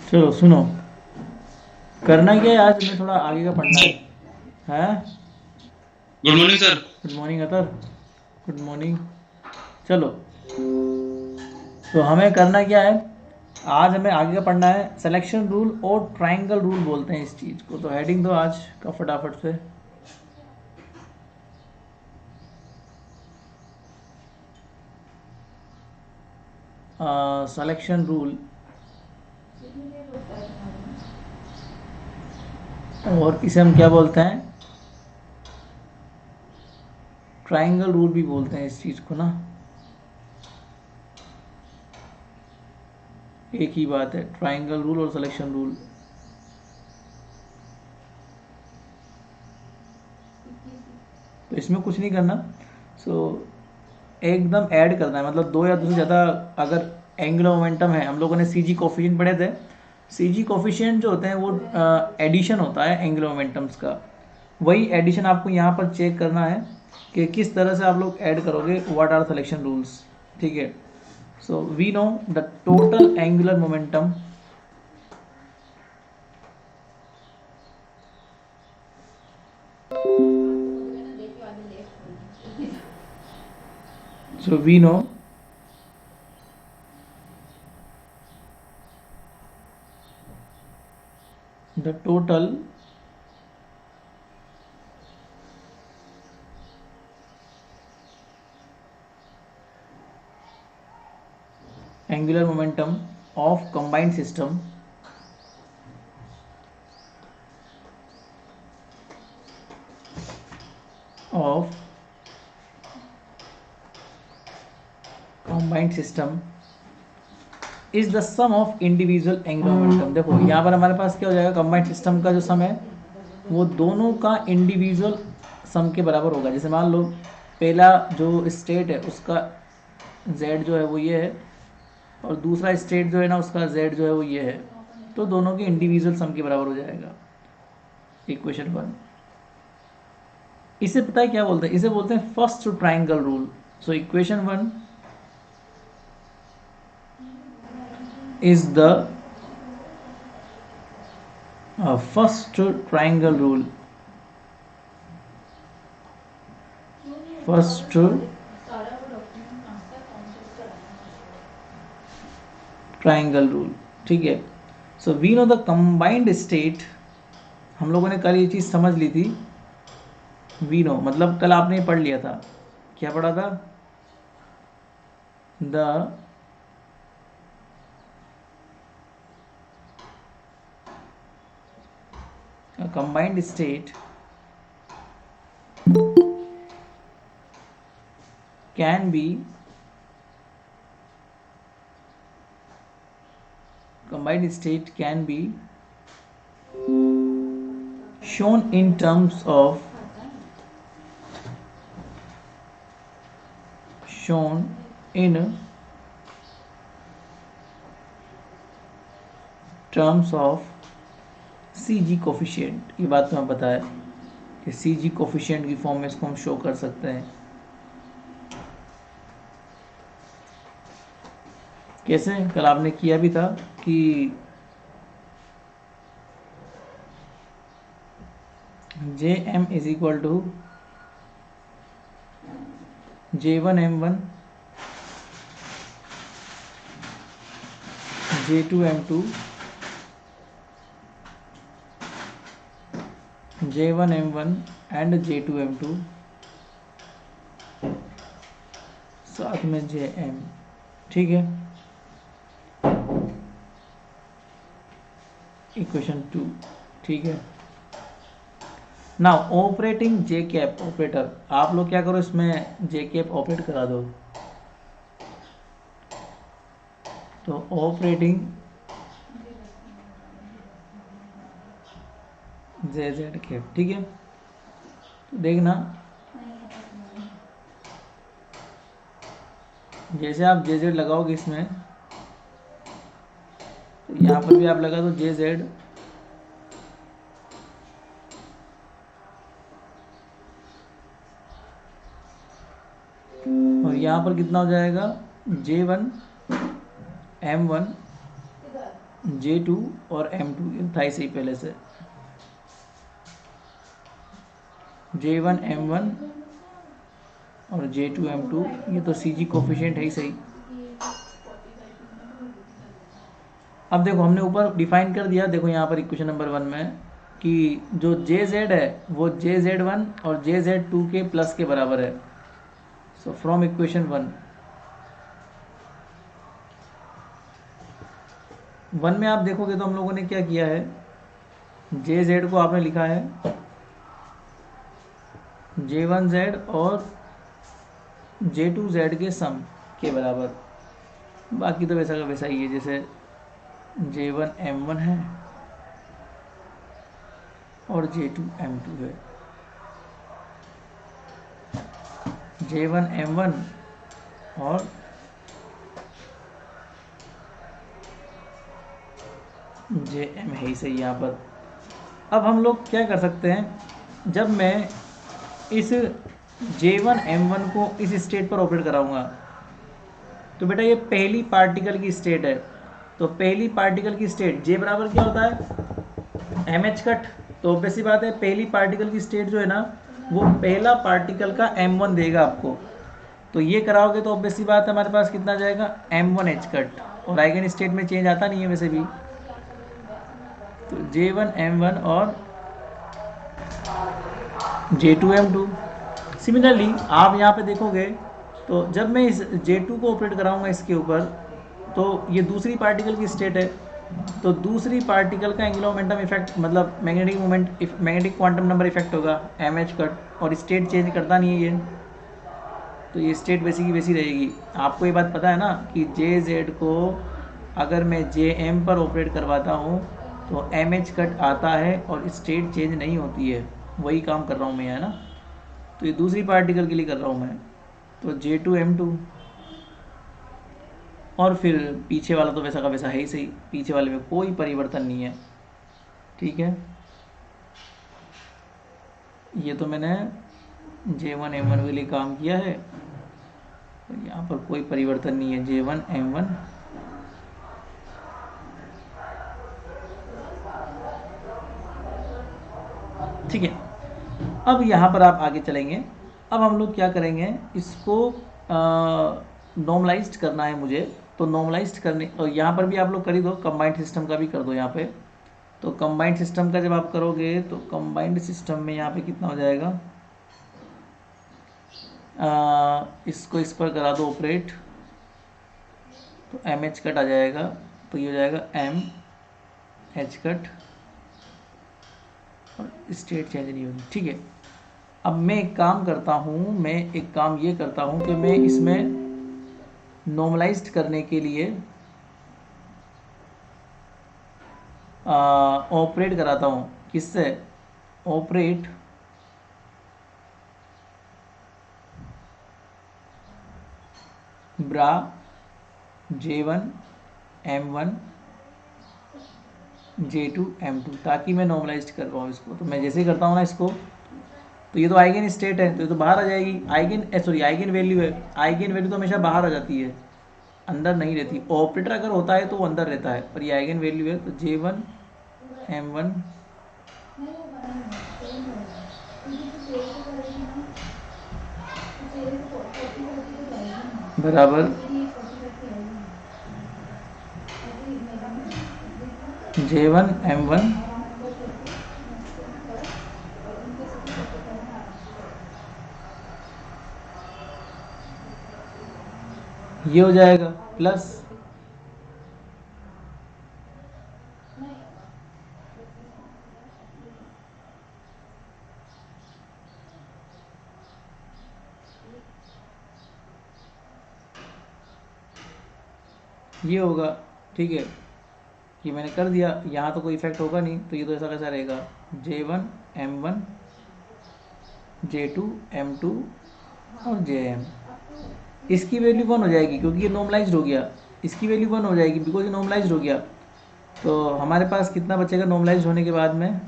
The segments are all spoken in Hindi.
चलो सुनो, करना क्या है आज, हमें थोड़ा आगे का पढ़ना है। हैं? Good morning sir. Good morning Athar. Good morning. चलो, तो हमें करना क्या है आज, हमें आगे का पढ़ना है सिलेक्शन रूल और ट्रायंगल रूल बोलते हैं इस चीज़ को। तो हेडिंग दो आज का फटाफट से। सिलेक्शन रूल और इसे हम क्या बोलते हैं, ट्रायंगल रूल भी बोलते हैं इस चीज़ को ना। एक ही बात है, ट्रायंगल रूल और सिलेक्शन रूल। तो इसमें कुछ नहीं करना। सो एकदम ऐड करना है, मतलब दो या दो से ज़्यादा अगर एंगुलर मोमेंटम है, हम लोगों ने सी जी कोफिशिएंट पढ़े थे। सी जी कोफिशिएंट जो होते हैं वो एडिशन होता है एंगुलर मोमेंटम्स का। वही एडिशन आपको यहाँ पर चेक करना है कि किस तरह से आप लोग ऐड करोगे, व्हाट आर सिलेक्शन रूल्स। ठीक है। So we know the total angular momentum so we know the total angular momentum of combined system of combined system is the sum of individual angular momentum. देखो यहाँ पर हमारे पास क्या हो जाएगा, कंबाइंड सिस्टम का जो सम है वो दोनों का इंडिविजुअल सम के बराबर होगा। जैसे मान लो पहला जो स्टेट है उसका z जो है वो ये है, और दूसरा स्टेट जो है ना उसका z जो है वो ये है, तो दोनों के इंडिविजुअल सम के बराबर हो जाएगा। Equation one. इसे पता है क्या बोलते हैं, इसे बोलते हैं first triangle rule. So equation one is the first triangle rule. First triangle rule. ठीक है। So we know the combined state, हम लोगों ने कल ये चीज़ समझ ली थी। वी नो मतलब कल आपने पढ़ लिया था, क्या पढ़ा था, the combined state can be, combined state can be shown in terms of, shown in terms of C G coefficient. ये बात तुम्हें पता है कि सी जी कोफिशियंट की फॉर्म में इसको हम शो कर सकते हैं। कैसे, कल आपने किया भी था कि J M is equal to J1M1 J2M2 J1M1 and J2M2 साथ में JM। ठीक है। Equation two. ठीक है। Now operating J cap operator, आप लोग क्या करो इसमें जे कैप ऑपरेट करा दो। तो ऑपरेटिंग जे जेड कैप। ठीक है। तो देखना, जैसे आप जे जेड लगाओगे इसमें, तो यहाँ पर भी आप लगा दो जे जेड, और यहाँ पर कितना हो जाएगा, J1 M1 J2 और M2, ये था ही सही पहले से, J1 M1 और J2 M2, ये तो CG कोफिशिएंट है ही सही। अब देखो हमने ऊपर डिफाइन कर दिया, देखो यहाँ पर इक्वेशन नंबर 1 में कि जो JZ है वो JZ1 और JZ2 के प्लस के बराबर है। सो फ्रॉम इक्वेशन 1 में आप देखोगे तो हम लोगों ने क्या किया है, JZ को आपने लिखा है J1Z और J2Z के सम के बराबर, बाकी तो वैसा का वैसा ही है, जैसे J1 M1 है और J2 M2 है। J1 M1 और JM है ही सही यहाँ पर। अब हम लोग क्या कर सकते हैं, जब मैं इस J1 M1 को इस स्टेट पर ऑपरेट कराऊंगा तो बेटा ये पहली पार्टिकल की स्टेट है, तो पहली पार्टिकल की स्टेट J बराबर क्या होता है, MH कट। तो ऑब्वियस बात है पहली पार्टिकल की स्टेट जो है ना वो पहला पार्टिकल का M1 देगा आपको, तो ये कराओगे तो ऑब्वियस बात है हमारे पास कितना जाएगा, M1H कट, और आइगन स्टेट में चेंज आता नहीं है वैसे भी, तो J1 M1 और J2 M2। सिमिलरली आप यहाँ पे देखोगे तो जब मैं इस J2 को ऑपरेट कराऊंगा इसके ऊपर, तो ये दूसरी पार्टिकल की स्टेट है, तो दूसरी पार्टिकल का एंगुलर मोमेंटम इफेक्ट मतलब magnetic moment magnetic quantum number effect होगा MH कट, और स्टेट चेंज करता नहीं है ये, तो ये स्टेट वैसी की वैसी रहेगी। आपको ये बात पता है ना कि JZ को अगर मैं JM पर ऑपरेट करवाता हूँ तो MH कट आता है और स्टेट चेंज नहीं होती है, वही काम कर रहा हूँ मैं, है ना। तो ये दूसरी पार्टिकल के लिए कर रहा हूँ मैं, तो J2 M2, और फिर पीछे वाला तो वैसा का वैसा है ही सही, पीछे वाले में कोई परिवर्तन नहीं है, ठीक है। ये तो मैंने J1 M1 के लिए काम किया है, तो यहाँ पर कोई परिवर्तन नहीं है, J1 M1 ठीक है। अब यहाँ पर आप आगे चलेंगे, अब हम लोग क्या करेंगे, इसको नॉर्मलाइज्ड करना है मुझे, तो नॉर्मलाइज्ड करने, और यहाँ पर भी आप लोग कर ही दो, कंबाइंड सिस्टम का भी कर दो यहाँ पे। तो कंबाइंड सिस्टम का जब आप करोगे तो कंबाइंड सिस्टम में यहाँ पे कितना हो जाएगा, इसको इस पर करा दो ऑपरेट, तो MH कट आ जाएगा, तो ये हो जाएगा MH कट और स्टेट चेंज नहीं होगी, ठीक है। अब मैं एक काम करता हूँ, मैं एक काम ये करता हूँ कि मैं इसमें नॉर्मलाइज्ड करने के लिए ऑपरेट कराता हूँ, किससे, ऑपरेट ब्रा J1 M1 J2 M2, ताकि मैं नॉर्मलाइज्ड कर पाऊँ इसको। तो मैं जैसे ही करता हूँ ना इसको, तो ये तो आइगन स्टेट है, तो ये तो बाहर आ जाएगी, आइगन वैल्यू है, आइगन वैल्यू तो हमेशा बाहर आ जाती है, अंदर नहीं रहती। ऑपरेटर अगर होता है तो वो अंदर रहता है, पर ये आइगन वैल्यू है, तो J1 M1 बराबर J1 M1 ये हो जाएगा प्लस ये होगा, ठीक है। ये मैंने कर दिया, यहाँ तो कोई इफेक्ट होगा नहीं, तो ये तो ऐसा कैसा रहेगा, J1 M1 J2 M2 और JM, इसकी वैल्यू 1 हो जाएगी क्योंकि ये नॉर्मलाइज्ड हो गया, इसकी वैल्यू 1 हो जाएगी बिकॉज ये नॉर्मलाइज्ड हो गया। तो हमारे पास कितना बचेगा नॉर्मलाइज्ड होने के बाद में,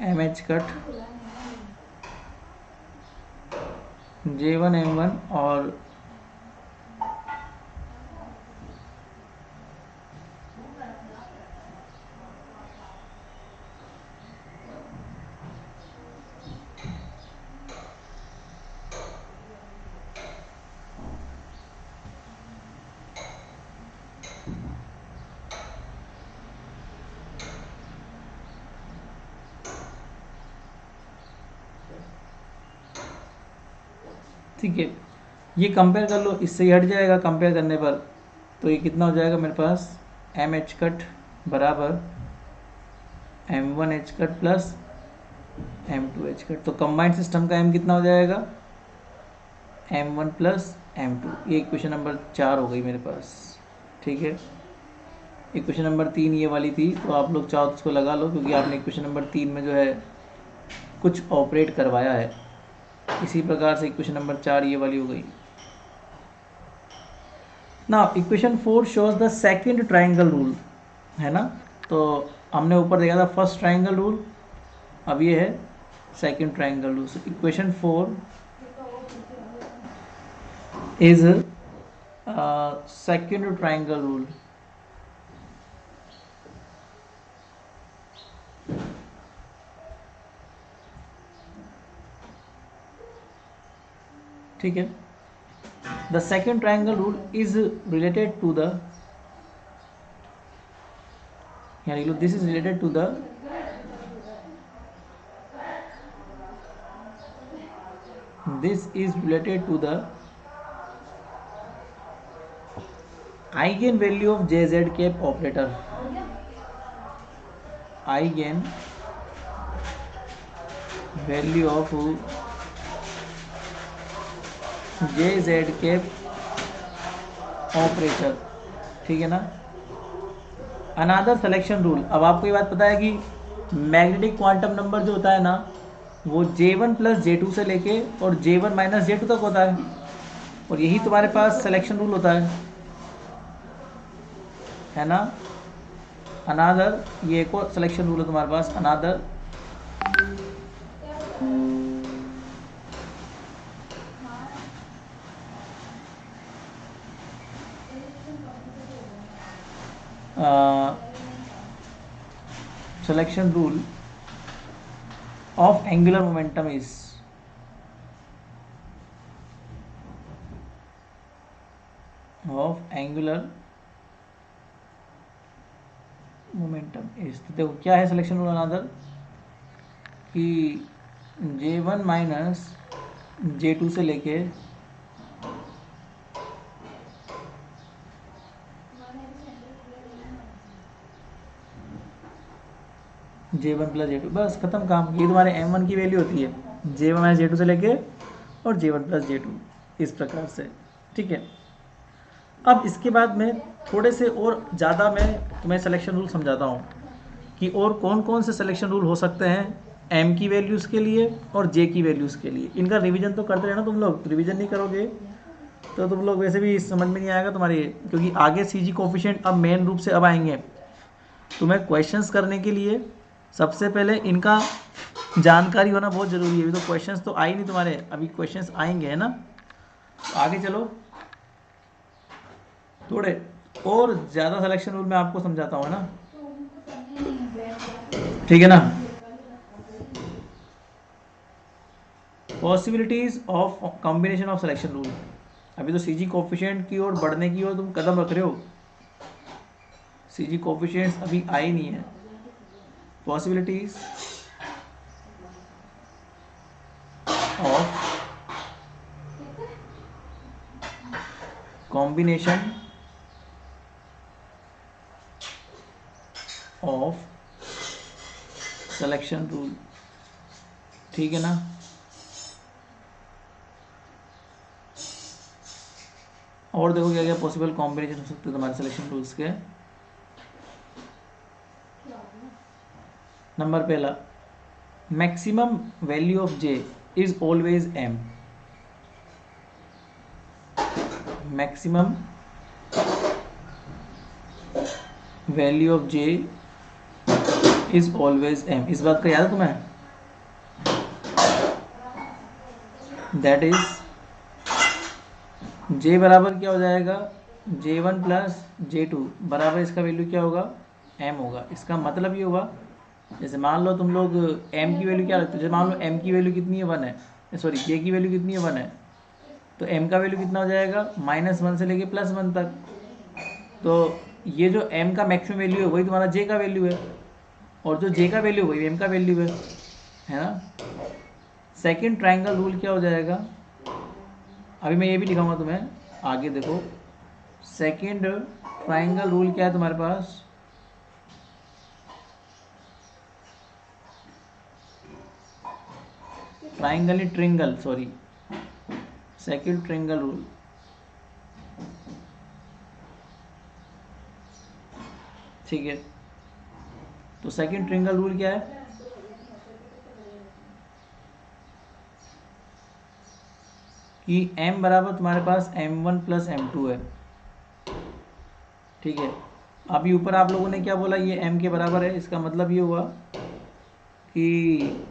MH कट J1 M1 और ठीक है, ये कंपेयर कर लो, इससे ही हट जाएगा कंपेयर करने पर। तो ये कितना हो जाएगा मेरे पास, एम एच कट बराबर M1 H cut plus M2 H cut. तो कंबाइंड सिस्टम का M कितना हो जाएगा, M1 प्लस M2। ये इक्वेशन नंबर 4 हो गई मेरे पास। ठीक है, इक्वेशन नंबर 3 ये वाली थी, तो आप लोग चाहो तो उसको लगा लो, क्योंकि आपने इक्वेशन नंबर 3 में जो है कुछ ऑपरेट करवाया है। इसी प्रकार से इक्वेशन नंबर 4 ये वाली हो गई। ना equation 4 shows the second triangle rule, है ना। तो हमने ऊपर देखा था फर्स्ट ट्राइंगल रूल, अब ये है second triangle rule. Equation 4 is second triangle rule. ठीक है, the second triangle rule is related to the, यानी this is related to the this is related to the eigenvalue of jz cap operator, eigenvalue of jz cap operator। ठीक है ना। अनादर सिलेक्शन रूल, अब आपको ये बात पता है कि मैग्नेटिक क्वांटम नंबर जो होता है ना, वो J1 प्लस J2 से लेके और J1 माइनस J2 तक होता है, और यही तुम्हारे पास सिलेक्शन रूल होता है ना। अनादर, ये एक और सिलेक्शन रूल है तुम्हारे पास, अनादर selection rule of angular momentum is तो देखो क्या है सिलेक्शन रूल अनादर, कि J1 माइनस J2 से लेके J1 प्लस J2, बस खत्म काम। ये तुम्हारे M1 की वैल्यू होती है, J1 माइनस J2 से लेके और J1 प्लस J2, इस प्रकार से। ठीक है, अब इसके बाद में थोड़े से और ज़्यादा मैं तुम्हें सिलेक्शन रूल समझाता हूँ कि और कौन कौन से सिलेक्शन रूल हो सकते हैं M की वैल्यूज़ के लिए और J की वैल्यूज़ के लिए। इनका रिवीजन तो करते रहना तुम लोग, रिवीजन नहीं करोगे तो तुम लोग वैसे भी समझ में नहीं आएगा तुम्हारी, क्योंकि आगे CG कोफिशिएंट अब मेन रूप से अब आएंगे। तुम्हें क्वेश्चंस करने के लिए सबसे पहले इनका जानकारी होना बहुत ज़रूरी है। अभी तो क्वेश्चंस तो आए नहीं तुम्हारे, अभी क्वेश्चंस आएंगे, है ना। तो आगे चलो, थोड़े और ज़्यादा सिलेक्शन रूल मैं आपको समझाता हूँ, है ना। ठीक है ना। Possibilities of combination of selection rule. अभी तो CG कोफिशिएंट की ओर बढ़ने की ओर तुम कदम रख रहे हो, CG कोफिशिएंट्स अभी आए नहीं है। Possibilities of combination of selection rule, ठीक है ना। और देखो क्या क्या पॉसिबल कॉम्बिनेशन हो सकते हैं तुम्हारे सिलेक्शन रूल्स के। नंबर पहला, maximum value of J is always M। Maximum value of J is always M। इस बात का याद है तुम्हें, दैट इज जे बराबर क्या हो जाएगा, J1 प्लस J2 बराबर इसका वैल्यू क्या होगा, m होगा। इसका मतलब ये हुआ, जैसे मान लो तुम लोग m की वैल्यू क्या रखते हो, जैसे मान लो m की वैल्यू कितनी है, 1 है, सॉरी j की वैल्यू कितनी है, 1 है, तो m का वैल्यू कितना हो जाएगा, -1 से लेके +1 तक। तो ये जो m का मैक्सिमम वैल्यू है वही तुम्हारा j का वैल्यू है, और जो j का वैल्यू वही m का वैल्यू है ना। सेकंड ट्रायंगल रूल क्या हो जाएगा, अभी मैं ये भी दिखाऊंगा तुम्हें, आगे देखो। सेकंड ट्रायंगल रूल क्या है तुम्हारे पास, ट्रायंगल नहीं triangle, sorry, second triangle rule. ठीक है, तो सेकंड ट्रिंगल रूल क्या है, कि m बराबर तुम्हारे पास m1 प्लस m2 है। ठीक है, अभी ऊपर आप लोगों ने क्या बोला, ये m के बराबर है, इसका मतलब ये हुआ कि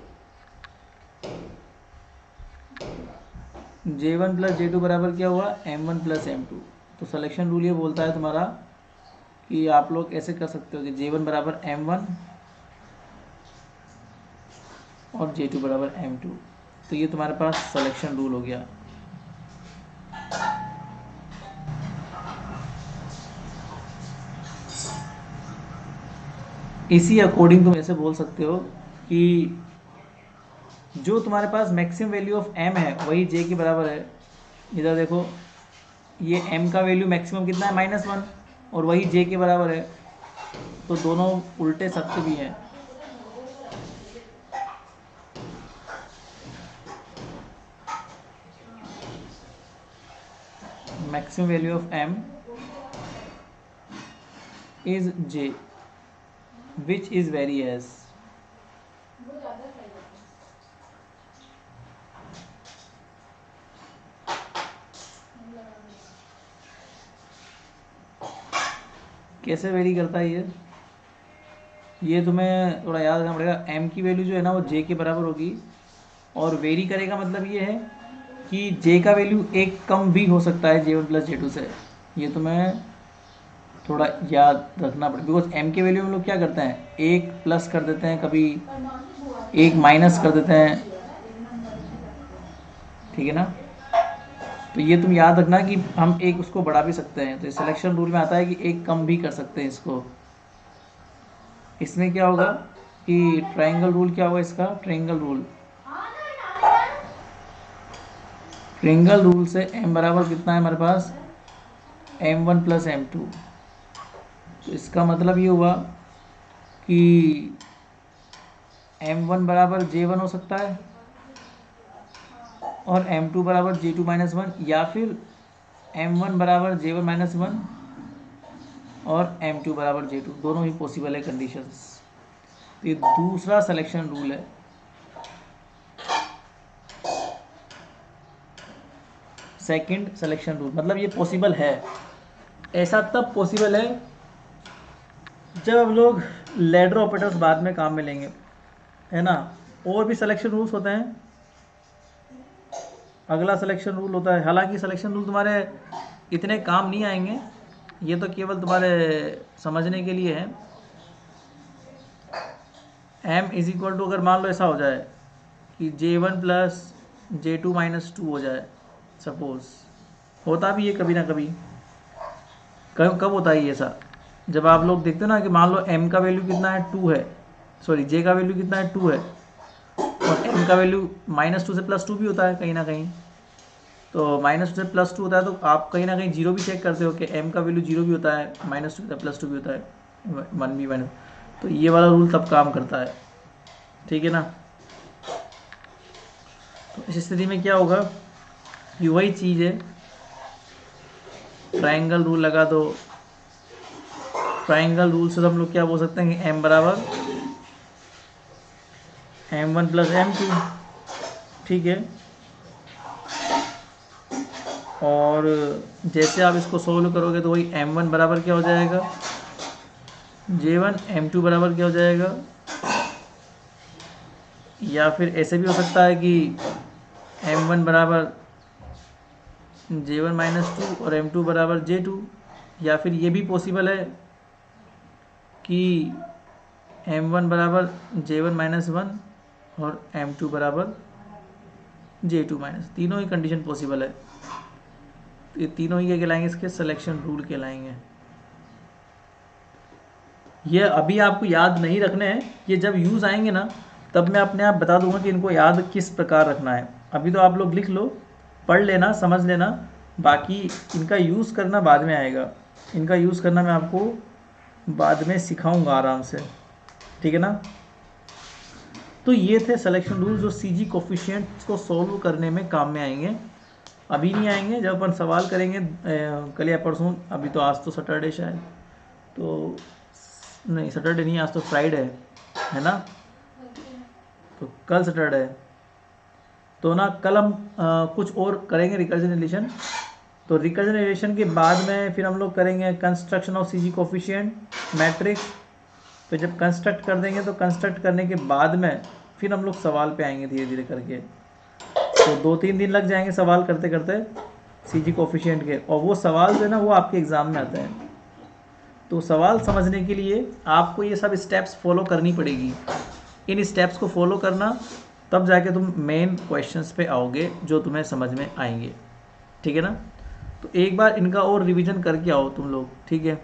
J1 प्लस J2 बराबर क्या हुआ, m1 प्लस m2। तो सिलेक्शन रूल ये बोलता है तुम्हारा कि आप लोग ऐसे कर सकते हो कि J1 बराबर m1 और J2 बराबर m2। तो ये तुम्हारे पास सिलेक्शन रूल हो गया। इसी अकॉर्डिंग तुम ऐसे बोल सकते हो कि जो तुम्हारे पास मैक्सिमम वैल्यू ऑफ m है वही j के बराबर है। इधर देखो, ये m का वैल्यू मैक्सिमम कितना है, -1, और वही j के बराबर है, तो दोनों उल्टे सत्य भी हैं। Maximum value of m is j which is very S. कैसे वेरी करता है ये तुम्हें थोड़ा याद रखना पड़ेगा। m की वैल्यू जो है ना वो j के बराबर होगी, और वेरी करेगा मतलब ये है कि j का वैल्यू एक कम भी हो सकता है J1 प्लस J2 से। ये तुम्हें थोड़ा याद रखना पड़ेगा, बिकॉज m के वैल्यू में लोग क्या करते हैं, एक प्लस कर देते हैं, कभी एक माइनस कर देते हैं। ठीक है ना, तो ये तुम याद रखना कि हम एक उसको बढ़ा भी सकते हैं, तो सिलेक्शन रूल में आता है कि एक कम भी कर सकते हैं इसको। इसमें क्या होगा कि ट्रायंगल रूल क्या होगा इसका, ट्रायंगल रूल, ट्रायंगल रूल से m बराबर कितना है हमारे पास, m1 प्लस m2। तो इसका मतलब ये हुआ कि m1 बराबर J1 हो सकता है, और m2 बराबर J2 माइनस 1, या फिर m1 बराबर J1 माइनस 1 और m2 बराबर J2, दोनों ही पॉसिबल है कंडीशंस। तो ये दूसरा सिलेक्शन रूल है। सेकंड सिलेक्शन रूल मतलब ये पॉसिबल है, ऐसा तब पॉसिबल है जब हम लोग लैडर ऑपरेटर्स बाद में काम में लेंगे, है ना। और भी सिलेक्शन रूल्स होते हैं। अगला सिलेक्शन रूल होता है, हालांकि सिलेक्शन रूल तुम्हारे इतने काम नहीं आएंगे, ये तो केवल तुम्हारे समझने के लिए है। m इज इक्वल टू, अगर मान लो ऐसा हो जाए कि J1 प्लस J2 माइनस 2 हो जाए, सपोज, होता भी है कभी ना कभी। कब कब होता है ये ऐसा, जब आप लोग देखते हो ना कि मान लो m का वैल्यू कितना है, 2 है, सॉरी j का वैल्यू कितना है, 2 है, और m का वैल्यू -2 से +2 भी होता है कहीं ना कहीं। तो -2 से +2 होता है, तो आप कहीं ना कहीं जीरो भी चेक करते हो कि m का वैल्यू जीरो भी होता है, -2 होता है, +2 भी होता है, 1 भी माइनस। तो ये वाला रूल तब काम करता है। ठीक है ना। तो इस स्थिति में क्या होगा कि वही चीज़ है, ट्रायंगल रूल लगा दो। ट्रायंगल रूल से हम लोग क्या बोल सकते हैं कि m बराबर m1 प्लस m2। ठीक है, और जैसे आप इसको सोल्व करोगे तो वही m1 बराबर क्या हो जाएगा, J1, m2 बराबर क्या हो जाएगा, या फिर ऐसे भी हो सकता है कि m1 बराबर J1 माइनस 2 और M2 बराबर J2, या फिर ये भी पॉसिबल है कि M1 बराबर J1 माइनस 1 और M2 बराबर J2 माइनस, तीनों ही कंडीशन पॉसिबल है। तो ये तीनों ही क्या कहलाएंगे, इसके सिलेक्शन रूल कहलाएंगे। ये अभी आपको याद नहीं रखने हैं, ये जब यूज़ आएंगे ना तब मैं अपने आप बता दूंगा कि इनको याद किस प्रकार रखना है। अभी तो आप लोग लिख लो, पढ़ लेना, समझ लेना, बाकी इनका यूज़ करना बाद में आएगा। इनका यूज़ करना मैं आपको बाद में सिखाऊंगा आराम से, ठीक है ना। तो ये थे सिलेक्शन रूल जो सीजी कोफिशिएंट्स को सॉल्व करने में काम में आएंगे। अभी नहीं आएंगे, जब अपन सवाल करेंगे कल या परसों। अभी तो आज तो सैटरडे शायद, तो नहीं सैटरडे नहीं, आज तो फ्राइडे है ना, तो कल सैटरडे है। तो ना कल हम कुछ और करेंगे रिकर्जन रिलेशन। तो रिकर्जन रिलेशन के बाद में फिर हम लोग करेंगे construction of CG coefficient matrix. फिर जब कंस्ट्रक्ट कर देंगे तो कंस्ट्रक्ट करने के बाद में फिर हम लोग सवाल पे आएंगे धीरे धीरे करके। तो 2-3 दिन लग जाएंगे सवाल करते करते सीजी कोफिशिएंट के, और वो सवाल जो है ना वो आपके एग्ज़ाम में आते हैं। तो सवाल समझने के लिए आपको ये सब स्टेप्स फॉलो करनी पड़ेगी। इन स्टेप्स को फॉलो करना, तब जाके तुम मेन क्वेश्चंस पे आओगे जो तुम्हें समझ में आएंगे, ठीक है ना। तो एक बार इनका और रिवीजन करके आओ तुम लोग, ठीक है।